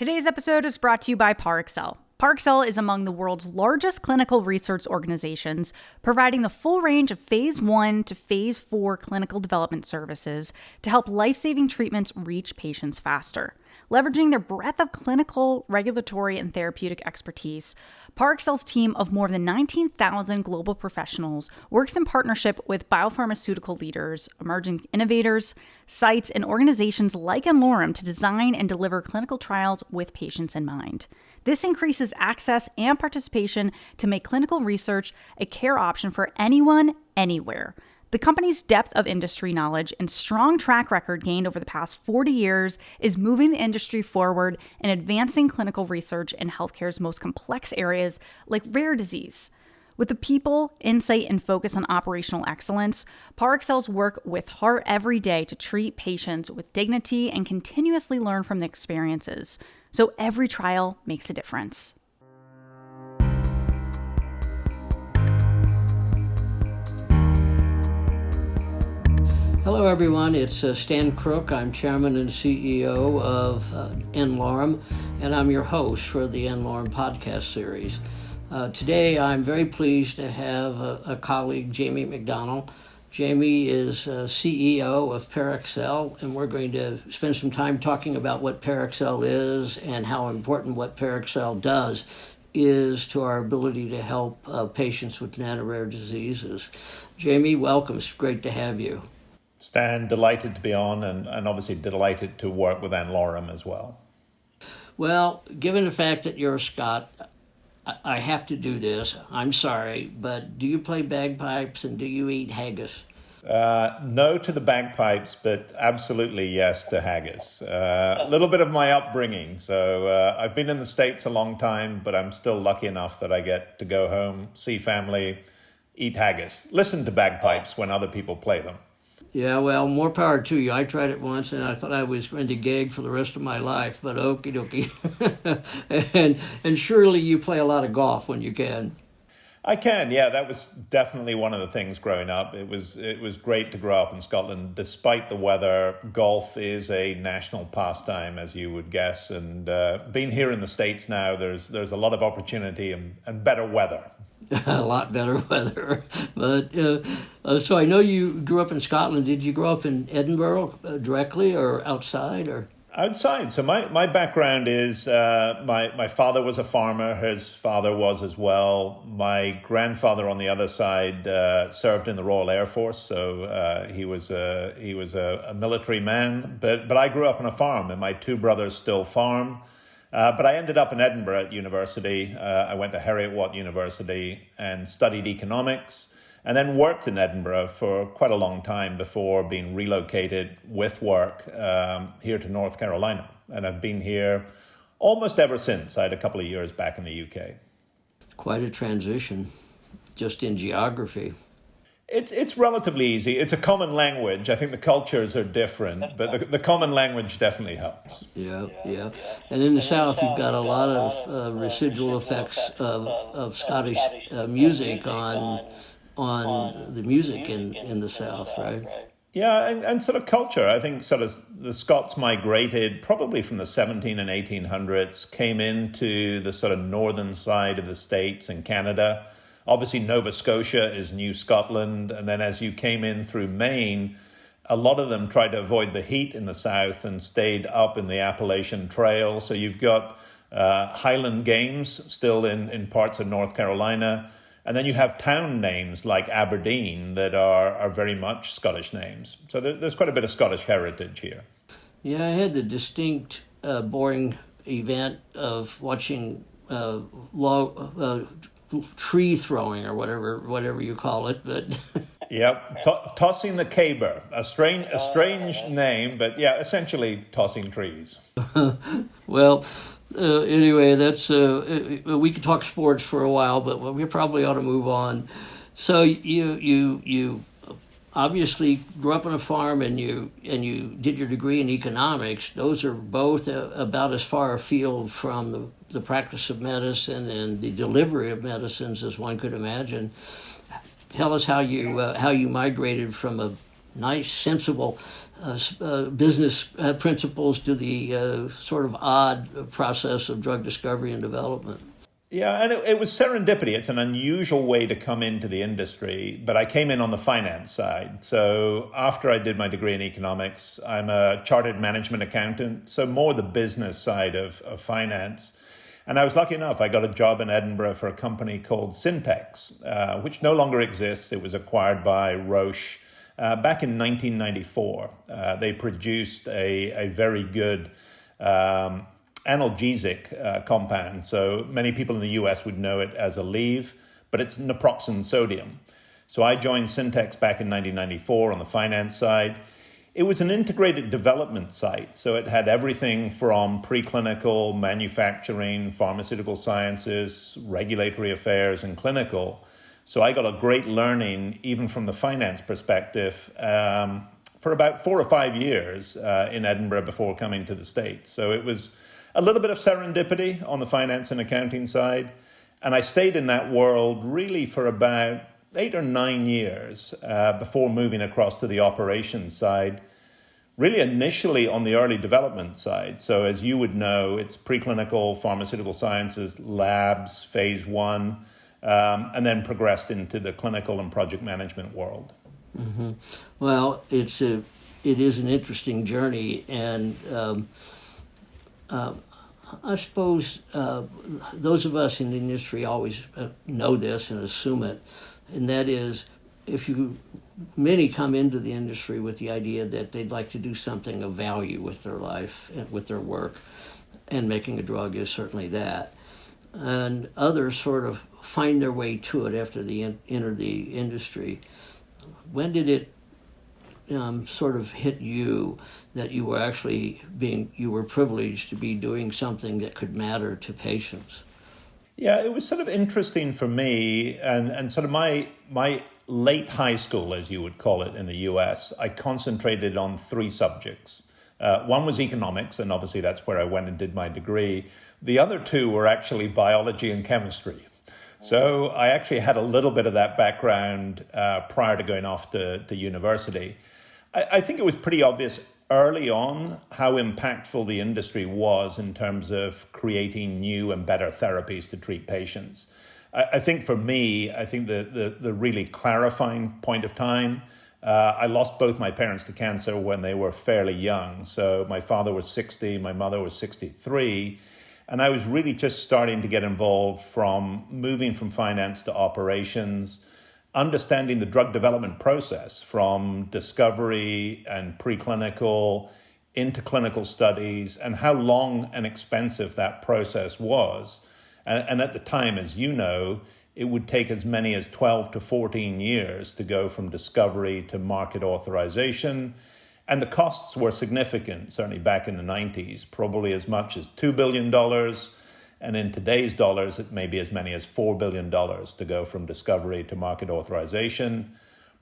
Today's episode is brought to you by Parexel. Parexel is among the world's largest clinical research organizations, providing the full range of phase 1 to phase 4 clinical development services to help life-saving treatments reach patients faster. Leveraging their breadth of clinical, regulatory, and therapeutic expertise, Parexel's team of more than 19,000 global professionals works in partnership with biopharmaceutical leaders, emerging innovators, sites, and organizations like n-Lorem to design and deliver clinical trials with patients in mind. This increases access and participation to make clinical research a care option for anyone, anywhere. The company's depth of industry knowledge and strong track record gained over the past 40 years is moving the industry forward and advancing clinical research in healthcare's most complex areas like rare disease. With the people, insight, and focus on operational excellence, Parexel's work with heart every day to treat patients with dignity and continuously learn from the experiences. So every trial makes a difference. Hello everyone, it's Stan Crook. I'm Chairman and CEO of n-Lorem, and I'm your host for the n-Lorem podcast series. Today I'm very pleased to have a colleague, Jamie Macdonald. Jamie is CEO of Parexel, and we're going to spend some time talking about what Parexel is and how important what Parexel does is to our ability to help patients with nano-rare diseases. Jamie, welcome. It's great to have you. Stan, delighted to be on and obviously delighted to work with n-Lorem as well. Well, given the fact that you're a Scot, I have to do this. I'm sorry, but do you play bagpipes and do you eat haggis? No to the bagpipes, but absolutely yes to haggis. A little bit of my upbringing. So I've been in the States a long time, but I'm still lucky enough that I get to go home, see family, eat haggis, listen to bagpipes when other people play them. Yeah, well, more power to you. I tried it once, and I thought I was going to gag for the rest of my life, but okie dokie. and surely you play a lot of golf when you can. I can, yeah. That was definitely one of the things growing up. It was great to grow up in Scotland. Despite the weather, golf is a national pastime, as you would guess. And being here in the States now, there's a lot of opportunity and better weather. A lot better weather. But so I know you grew up in Scotland. Did you grow up in Edinburgh directly or outside? Or outside. So my background is my father was a farmer. His father was as well. My grandfather on the other side served in the Royal Air Force. So he was a military man. But I grew up on a farm, and my two brothers still farm. But I ended up in Edinburgh at university. I went to Heriot-Watt University and studied economics, and then worked in Edinburgh for quite a long time before being relocated with work here to North Carolina. And I've been here almost ever since. I had a couple of years back in the UK. Quite a transition, just in geography. It's relatively easy. It's a common language. I think the cultures are different, but the common language definitely helps. Yeah. And in the South, you've got a lot of residual effects of Scottish music on the music in the South, right? Yeah, and sort of culture. I think sort of the Scots migrated probably from the 17 and 1800s, came into the sort of northern side of the States and Canada. Obviously, Nova Scotia is New Scotland. And then as you came in through Maine, a lot of them tried to avoid the heat in the south and stayed up in the Appalachian Trail. So you've got Highland Games still in parts of North Carolina. And then you have town names like Aberdeen that are very much Scottish names. So there's quite a bit of Scottish heritage here. Yeah, I had the distinct, boring event of watching tree throwing or whatever you call it, but Yep, tossing the caber, a strange name, but yeah, essentially tossing trees. Well, anyway, that's we could talk sports for a while, but we probably ought to move on. So you obviously grew up on a farm and you did your degree in economics. Those are both about as far afield from the practice of medicine and the delivery of medicines as one could imagine. Tell us how you migrated from nice, sensible business principles to the sort of odd process of drug discovery and development. Yeah, and it was serendipity. It's an unusual way to come into the industry, but I came in on the finance side. So after I did my degree in economics, I'm a chartered management accountant, so more the business side of finance. And I was lucky enough, I got a job in Edinburgh for a company called Syntex, which no longer exists. It was acquired by Roche back in 1994. They produced a very good analgesic compound. So many people in the US would know it as Aleve, but it's naproxen sodium. So I joined Syntex back in 1994 on the finance side. It was an integrated development site. So it had everything from preclinical, manufacturing, pharmaceutical sciences, regulatory affairs, and clinical. So I got a great learning, even from the finance perspective, for about 4 or 5 years in Edinburgh before coming to the States. So it was a little bit of serendipity on the finance and accounting side. And I stayed in that world really for about 8 or 9 years before moving across to the operations side, really initially on the early development side. So as you would know, it's preclinical, pharmaceutical sciences, labs, phase 1, and then progressed into the clinical and project management world. Mm-hmm. Well, it is an interesting journey, and I suppose those of us in the industry always know this and assume it, and that is, many come into the industry with the idea that they'd like to do something of value with their life and with their work, and making a drug is certainly that. And others sort of find their way to it after they enter the industry. When did it sort of hit you that you were privileged to be doing something that could matter to patients? Yeah, it was sort of interesting for me, and sort of my late high school, as you would call it in the US, I concentrated on 3 subjects. One was economics, and obviously that's where I went and did my degree. The other 2 were actually biology and chemistry. So I actually had a little bit of that background prior to going off to university. I think it was pretty obvious early on how impactful the industry was in terms of creating new and better therapies to treat patients. I think for me, I think the really clarifying point of time, I lost both my parents to cancer when they were fairly young. So my father was 60, my mother was 63. And I was really just starting to get involved from moving from finance to operations, understanding the drug development process from discovery and preclinical into clinical studies, and how long and expensive that process was. And at the time, as you know, it would take as many as 12 to 14 years to go from discovery to market authorization. And the costs were significant, certainly back in the 90s, probably as much as $2 billion. And in today's dollars, it may be as many as $4 billion to go from discovery to market authorization,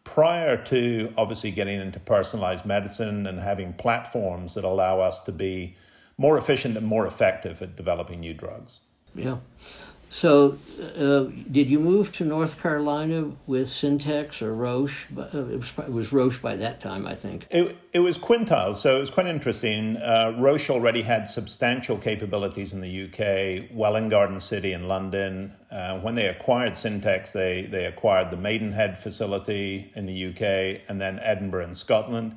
prior to obviously getting into personalized medicine and having platforms that allow us to be more efficient and more effective at developing new drugs. Yeah. So did you move to North Carolina with Syntex or Roche? It was Roche by that time, I think. It was Quintile, so it was quite interesting. Roche already had substantial capabilities in the UK, Welwyn Garden City in London. When they acquired Syntex, they acquired the Maidenhead facility in the UK and then Edinburgh in Scotland.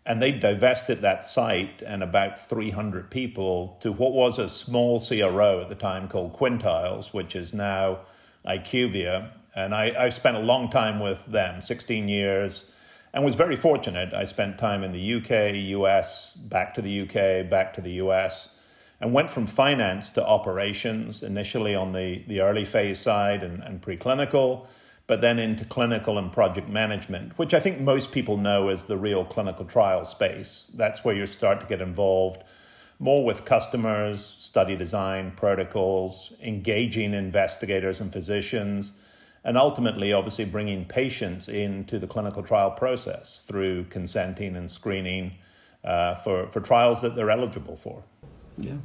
And they divested that site and about 300 people to what was a small CRO at the time called Quintiles, which is now IQVIA. And I spent a long time with them, 16 years, and was very fortunate. I spent time in the UK, US, back to the UK, back to the US, and went from finance to operations, initially on the early phase side and preclinical, but then into clinical and project management, which I think most people know as the real clinical trial space. That's where you start to get involved more with customers, study design, protocols, engaging investigators and physicians, and ultimately, obviously, bringing patients into the clinical trial process through consenting and screening for trials that they're eligible for. Yeah.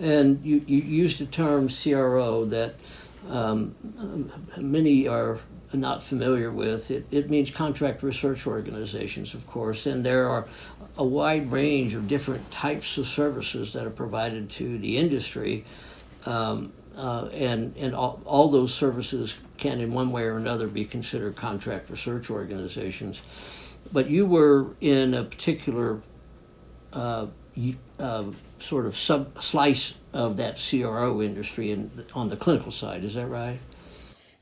And you used the term CRO that many are not familiar with. It means contract research organizations, of course, and there are a wide range of different types of services that are provided to the industry, and all those services can, in one way or another, be considered contract research organizations. But you were in a particular sort of slice of that CRO industry on the clinical side, is that right?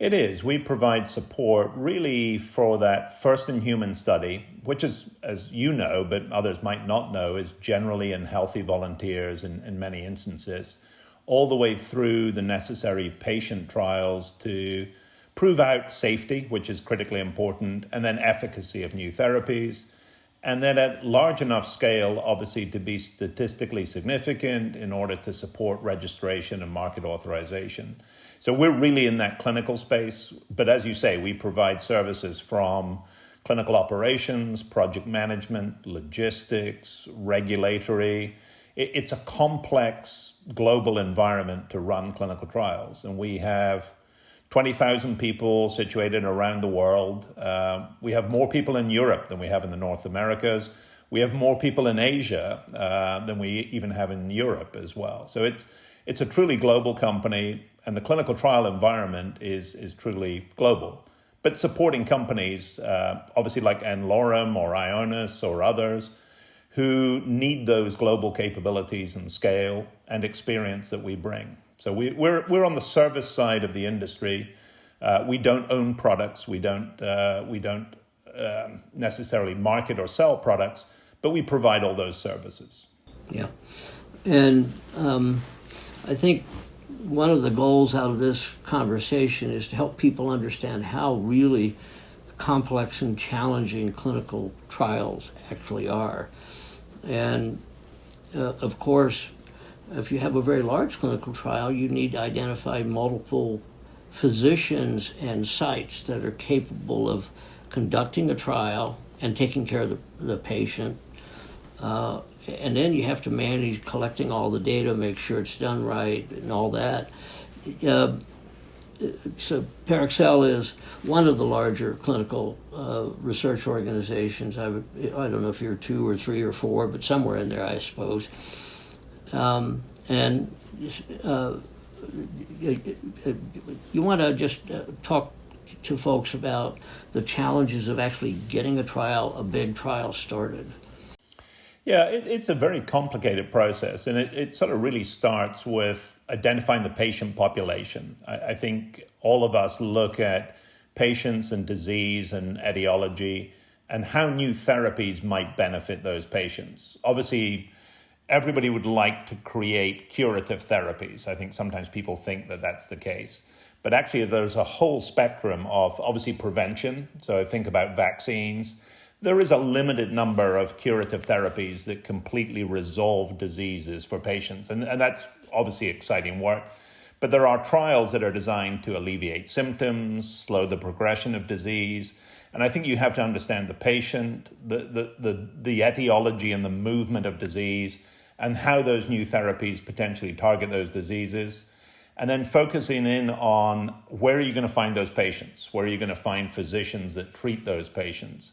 It is. We provide support really for that first-in-human study, which is, as you know, but others might not know, is generally in healthy volunteers in many instances, all the way through the necessary patient trials to prove out safety, which is critically important, and then efficacy of new therapies. And then at large enough scale, obviously, to be statistically significant in order to support registration and market authorization. So we're really in that clinical space. But as you say, we provide services from clinical operations, project management, logistics, regulatory. It's a complex global environment to run clinical trials. And we have 20,000 people situated around the world. We have more people in Europe than we have in the North Americas. We have more people in Asia than we even have in Europe as well. So it's a truly global company, and the clinical trial environment is truly global. But supporting companies, obviously like n-Lorem or Ionis or others, who need those global capabilities and scale and experience that we bring. So we're on the service side of the industry. We don't own products. We don't necessarily market or sell products, but we provide all those services. Yeah, and I think one of the goals out of this conversation is to help people understand how really complex and challenging clinical trials actually are. And of course, if you have a very large clinical trial, you need to identify multiple physicians and sites that are capable of conducting a trial and taking care of the patient. And then you have to manage collecting all the data, make sure it's done right, and all that. So Parexel is one of the larger clinical research organizations. I don't know if you're 2 or 3 or 4, but somewhere in there, I suppose. And you want to just talk to folks about the challenges of actually getting a big trial started. Yeah, it's a very complicated process, and it sort of really starts with identifying the patient population. I think all of us look at patients and disease and etiology and how new therapies might benefit those patients. Obviously, everybody would like to create curative therapies. I think sometimes people think that that's the case. But actually, there's a whole spectrum of, obviously, prevention. So I think about vaccines. There is a limited number of curative therapies that completely resolve diseases for patients. And that's obviously exciting work. But there are trials that are designed to alleviate symptoms, slow the progression of disease. And I think you have to understand the patient, the etiology and the movement of disease, and how those new therapies potentially target those diseases. And then focusing in on where are you going to find those patients? Where are you going to find physicians that treat those patients?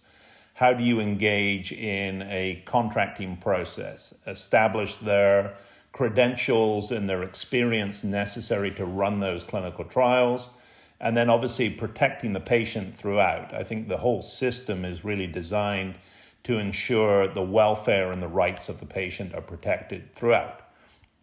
How do you engage in a contracting process, establish their credentials and their experience necessary to run those clinical trials, and then obviously protecting the patient throughout. I think the whole system is really designed to ensure the welfare and the rights of the patient are protected throughout.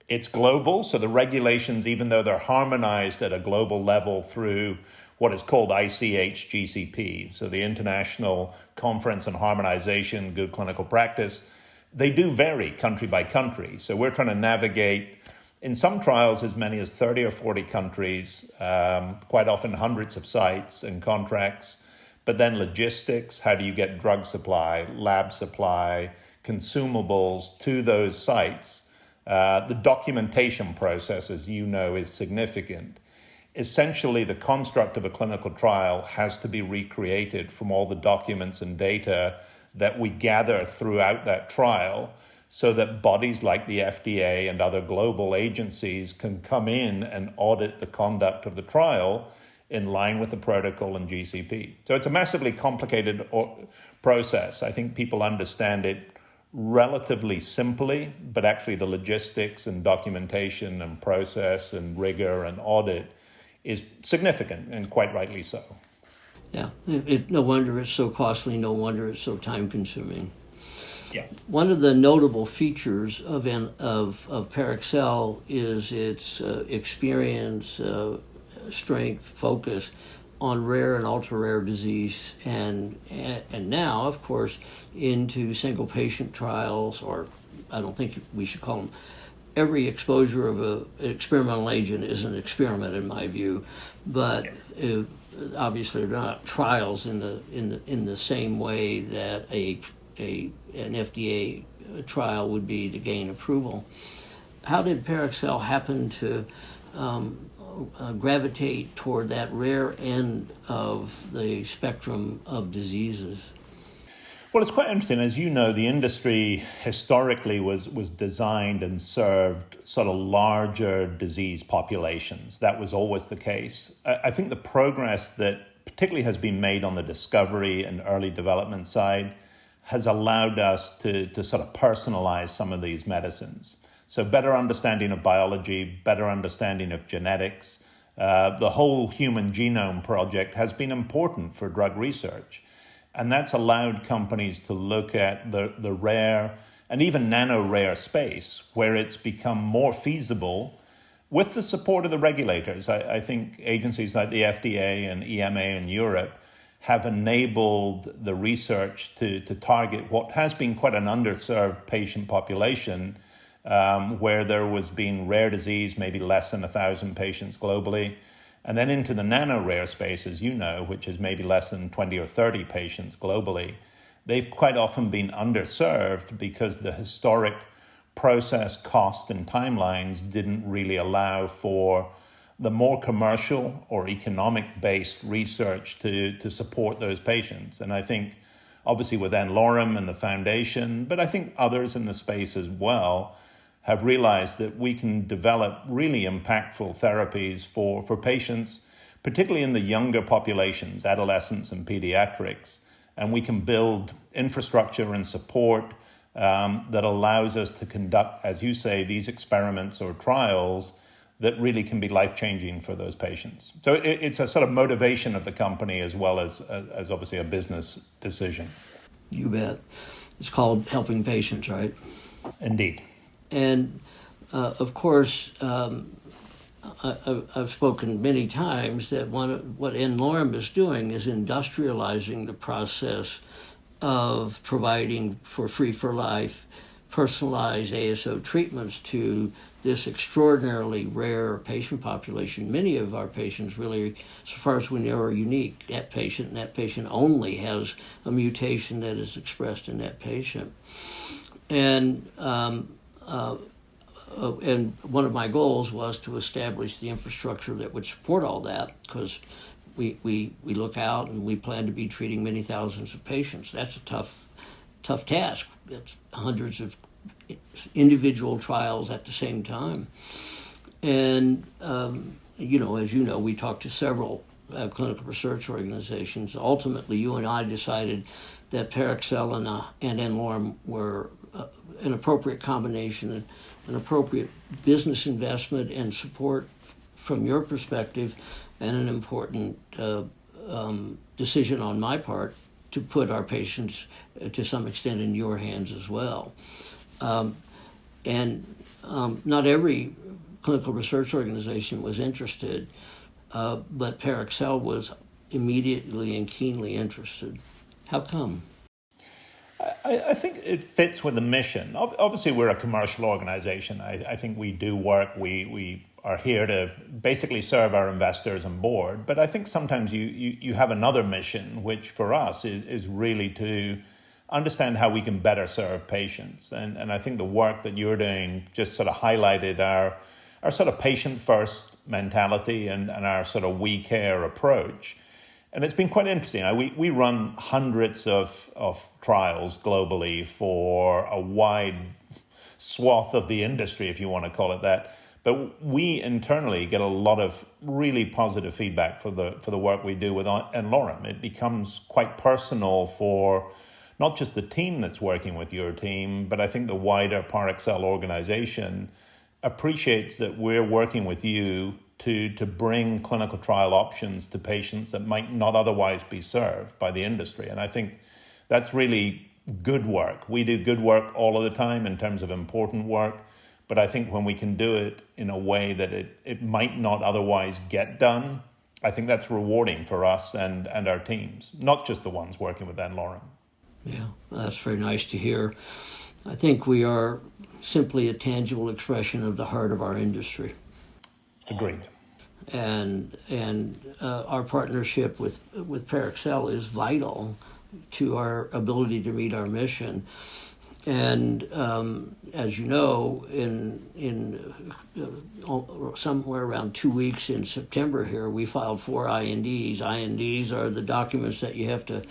It's global, so the regulations, even though they're harmonized at a global level through what is called ICH GCP, so the International Conference on Harmonization, Good Clinical Practice, they do vary country by country. So we're trying to navigate, in some trials, as many as 30 or 40 countries, quite often hundreds of sites and contracts, but then logistics, how do you get drug supply, lab supply, consumables to those sites? The documentation process, as you know, is significant. Essentially, the construct of a clinical trial has to be recreated from all the documents and data that we gather throughout that trial so that bodies like the FDA and other global agencies can come in and audit the conduct of the trial in line with the protocol and GCP. So it's a massively complicated process. I think people understand it relatively simply, but actually the logistics and documentation and process and rigor and audit is significant, and quite rightly so. Yeah, no wonder it's so costly, no wonder it's so time-consuming. Yeah. One of the notable features of Parexel is its experience, strength, focus on rare and ultra-rare disease, and now, of course, into single-patient trials, or I don't think we should call them. Every exposure of an experimental agent is an experiment, in my view, but obviously they're not trials in the same way that an FDA trial would be to gain approval. How did Parexel happen to gravitate toward that rare end of the spectrum of diseases? Well, it's quite interesting. As you know, the industry historically was designed and served sort of larger disease populations. That was always the case. I think the progress that particularly has been made on the discovery and early development side has allowed us to sort of personalize some of these medicines. So better understanding of biology, better understanding of genetics. The whole Human Genome Project has been important for drug research. And that's allowed companies to look at the rare and even nano-rare space where it's become more feasible with the support of the regulators. I think agencies like the FDA and EMA in Europe have enabled the research to target what has been quite an underserved patient population, where there was being rare disease, maybe less than 1,000 patients globally. And then into the nano-rare space, as you know, which is maybe less than 20 or 30 patients globally, they've quite often been underserved because the historic process, cost, and timelines didn't really allow for the more commercial or economic-based research to support those patients. And I think, obviously with n-Lorem and the foundation, but I think others in the space as well, have realized that we can develop really impactful therapies for patients, particularly in the younger populations, adolescents and pediatrics. And we can build infrastructure and support that allows us to conduct, as you say, these experiments or trials that really can be life-changing for those patients. So it's a sort of motivation of the company as well as obviously a business decision. You bet. It's called helping patients, right? Indeed. And of course, I've spoken many times that what n-Lorem is doing is industrializing the process of providing for free-for-life, personalized ASO treatments to this extraordinarily rare patient population. Many of our patients really, so far as we know, are unique. That patient and that patient only has a mutation that is expressed in that patient. And one of my goals was to establish the infrastructure that would support all that, because we look out and we plan to be treating many thousands of patients. That's a tough task. It's hundreds of individual trials at the same time. And, as you know, we talked to several clinical research organizations. Ultimately, you and I decided that Parexel and n-Lorem were an appropriate combination, an appropriate business investment and support from your perspective, and an important decision on my part to put our patients to some extent in your hands as well. Not every clinical research organization was interested, but Parexel was immediately and keenly interested. How come? I think it fits with the mission. Obviously, we're a commercial organization. I think we do work. We are here to basically serve our investors and board. But I think sometimes you have another mission, which for us is really to understand how we can better serve patients. And I think the work that you're doing just sort of highlighted our sort of patient-first mentality and our sort of we care approach. And it's been quite interesting. We run hundreds of trials globally for a wide swath of the industry, if you want to call it that. But we internally get a lot of really positive feedback for the work we do with n-Lorem. It becomes quite personal for not just the team that's working with your team, but I think the wider Parexel organization appreciates that we're working with you to bring clinical trial options to patients that might not otherwise be served by the industry. And I think that's really good work. We do good work all of the time in terms of important work, but I think when we can do it in a way that it might not otherwise get done, I think that's rewarding for us and our teams, not just the ones working with n-Lorem. Yeah, that's very nice to hear. I think we are simply a tangible expression of the heart of our industry. Agreed. And our partnership with Parexel is vital to our ability to meet our mission. And as you know, in somewhere around 2 weeks in September here, we filed 4 INDs. INDs are the documents that you have to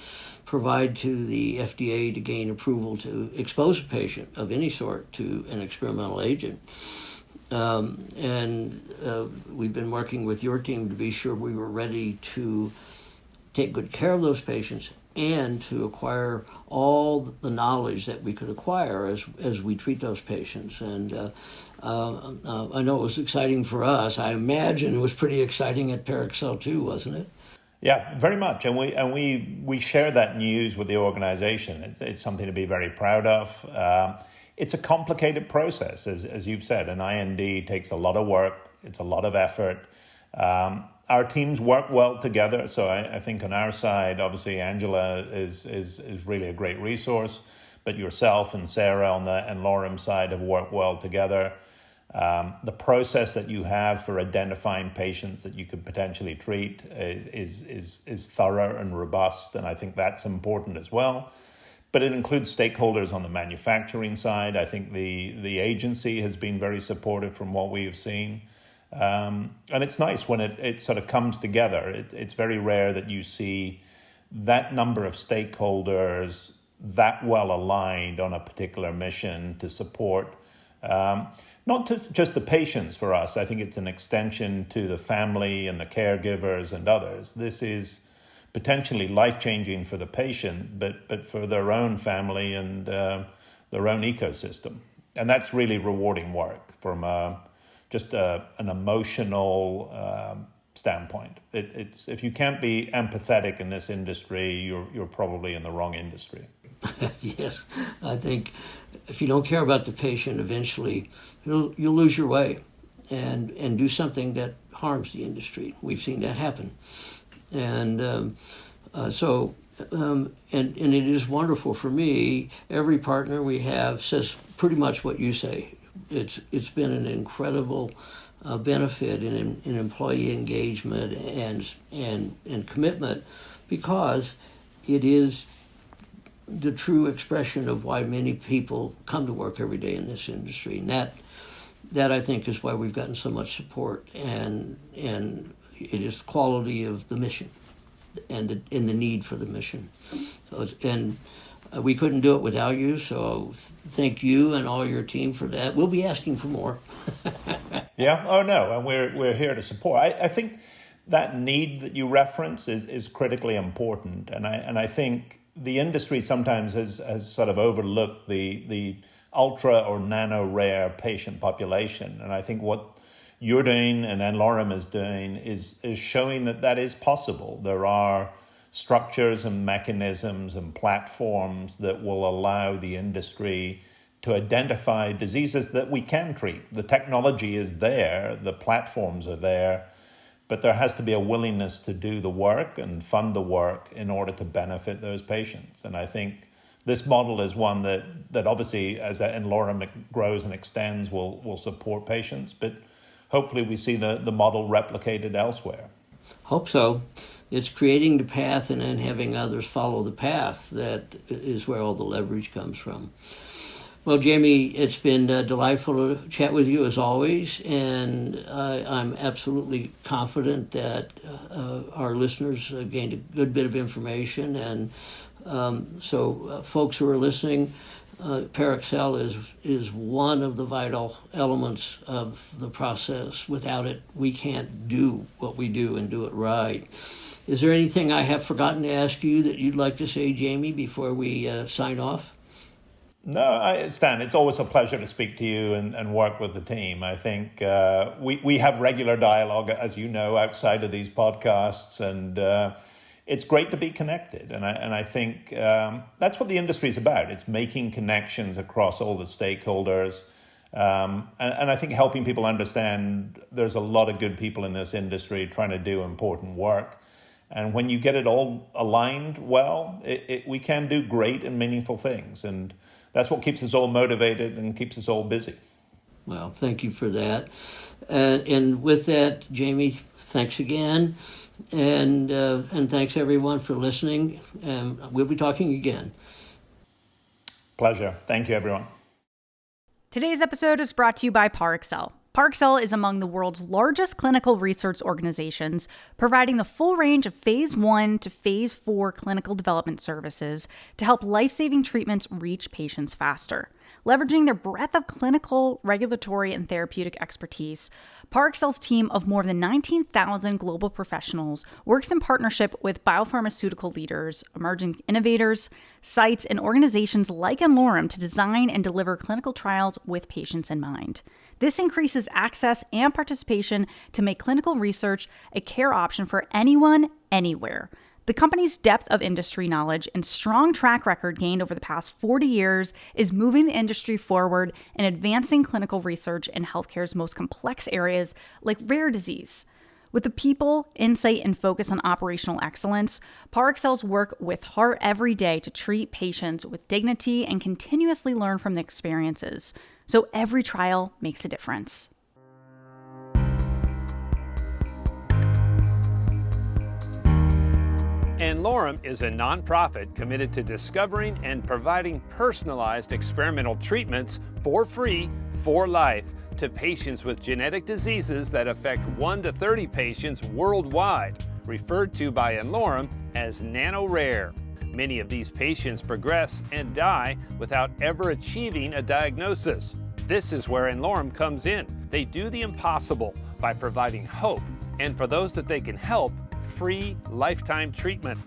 provide to the FDA to gain approval to expose a patient of any sort to an experimental agent. We've been working with your team to be sure we were ready to take good care of those patients and to acquire all the knowledge that we could acquire as we treat those patients. And I know it was exciting for us. I imagine it was pretty exciting at Parexel too, wasn't it? Yeah, very much. And we share that news with the organization. It's something to be very proud of. It's a complicated process, as you've said. An IND takes a lot of work. It's a lot of effort. Our teams work well together. So I think on our side, obviously, Angela is really a great resource. But yourself and Sarah on the n-Lorem side have worked well together. The process that you have for identifying patients that you could potentially treat is thorough and robust. And I think that's important as well. But it includes stakeholders on the manufacturing side. I think the agency has been very supportive from what we have seen. And it's nice when it sort of comes together. It's very rare that you see that number of stakeholders that well aligned on a particular mission to support, not just the patients for us. I think it's an extension to the family and the caregivers and others. This is potentially life-changing for the patient, but for their own family and their own ecosystem. And that's really rewarding work from just an emotional standpoint. It's if you can't be empathetic in this industry, you're probably in the wrong industry. Yes, I think if you don't care about the patient, eventually you'll lose your way and do something that harms the industry. We've seen that happen. And it is wonderful for me. Every partner we have says pretty much what you say. It's been an incredible benefit in employee engagement and commitment, because it is the true expression of why many people come to work every day in this industry. And that I think is why we've gotten so much support, and it is the quality of the mission and the need for the mission. We couldn't do it without you, so thank you and all your team for that. We'll be asking for more. Yeah, oh no, and we're here to support. I think that need that you reference is critically important, and I think the industry sometimes has sort of overlooked the ultra or nano-rare patient population, and I think what you're doing and n-Lorem is doing is showing that is possible. There are structures and mechanisms and platforms that will allow the industry to identify diseases that we can treat. The technology is there, the platforms are there, but there has to be a willingness to do the work and fund the work in order to benefit those patients. And I think this model is one that obviously, as n-Lorem grows and extends, will support patients, but hopefully we see the model replicated elsewhere. Hope so. It's creating the path and then having others follow the path. That is where all the leverage comes from. Well, Jamie, it's been delightful to chat with you as always, and I'm absolutely confident that our listeners gained a good bit of information. And so folks who are listening, Parexel is one of the vital elements of the process. Without it, we can't do what we do and do it right. Is there anything I have forgotten to ask you that you'd like to say, Jamie, before we sign off? No, Stan, it's always a pleasure to speak to you and work with the team. I think we have regular dialogue, as you know, outside of these podcasts, and it's great to be connected. And I think that's what the industry is about. It's making connections across all the stakeholders, and I think helping people understand there's a lot of good people in this industry trying to do important work. And when you get it all aligned well, we can do great and meaningful things. And that's what keeps us all motivated and keeps us all busy. Well, thank you for that. And with that, Jamie, thanks again. And thanks, everyone, for listening. We'll be talking again. Pleasure. Thank you, everyone. Today's episode is brought to you by Parexel. Parexel is among the world's largest clinical research organizations, providing the full range of phase 1 to phase 4 clinical development services to help life-saving treatments reach patients faster. Leveraging their breadth of clinical, regulatory, and therapeutic expertise, Parexel's team of more than 19,000 global professionals works in partnership with biopharmaceutical leaders, emerging innovators, sites, and organizations like n-Lorem to design and deliver clinical trials with patients in mind. This increases access and participation to make clinical research a care option for anyone, anywhere. The company's depth of industry knowledge and strong track record gained over the past 40 years is moving the industry forward and advancing clinical research in healthcare's most complex areas like rare disease. With the people, insight, and focus on operational excellence, Parexel's work with heart every day to treat patients with dignity and continuously learn from the experiences. So every trial makes a difference. n-Lorem is a nonprofit committed to discovering and providing personalized experimental treatments for free, for life, to patients with genetic diseases that affect 1 to 30 patients worldwide, referred to by n-Lorem as Nano-rare. Many of these patients progress and die without ever achieving a diagnosis. This is where n-Lorem comes in. They do the impossible by providing hope, and for those that they can help, free lifetime treatment.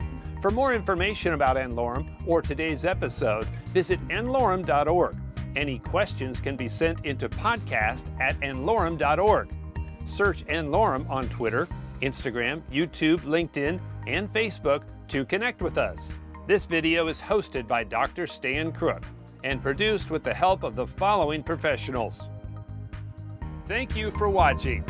For more information about n-Lorem or today's episode, visit n-Lorem.org. Any questions can be sent into podcast@n-Lorem.org. Search n-Lorem on Twitter, Instagram, YouTube, LinkedIn, and Facebook to connect with us. This video is hosted by Dr. Stan Crook and produced with the help of the following professionals. Thank you for watching.